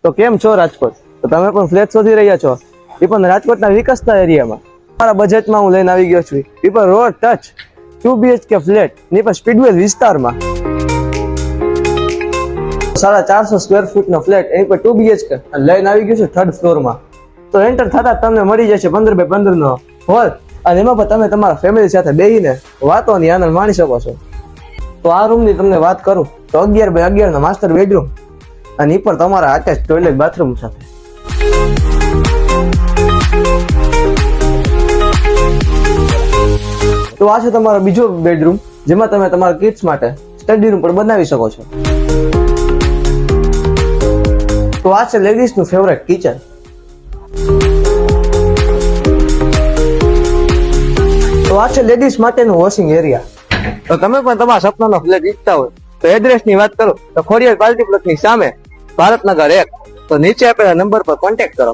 તો કેમ છો રાજકોટ? તો તમે પણ ફ્લેટ શોધી રહ્યા છો, એ પણ રાજકોટના વિકસતા એરિયામાં. મારા બજેટમાં હું લઈને આવી ગયો છું, એ પણ રોડ ટચ 2 BHK ફ્લેટ ની પણ સ્પીડવેલ વિસ્તારમાં. 450 સ્ક્વેર ફૂટનો ફ્લેટ એ પણ 2 BHK અને લઈને આવી ગયો છું 3rd ફ્લોરમાં. તો એન્ટર થતા તમને મળી જશે 15x15 નો હોલ, અને એમાં પણ તમે તમારા ફેમિલી સાથે બેસીને વાતોની આનંદ માણી શકો છો. તો આ રૂમની તમને વાત કરું તો 11x11 નો માસ્ટર બેડરૂમ, અને એ પણ તમારા અટેચ ટોયલેટ બાથરૂમ સાથે. તો આ છે તમારો બીજો બેડરૂમ, જેમાં તમે તમારા કિડ્સ માટે સ્ટડી રૂમ પણ બનાવી શકો છો. તો આ છે લેડીઝ નું ફેવરેટ કિચન. તો આ છે લેડીઝ માટેનું વોશિંગ એરિયા. તો તમે પણ તમારા સપનાનો ફ્લેટ ઈચ્છતા હોય તો એડ્રેસ ની વાત કરો તો ખોડિયાર પાર્ટી પ્લોટની સામે ભારતનગર 1. તો નીચે આપેલા નંબર પર કોન્ટેક્ટ કરો.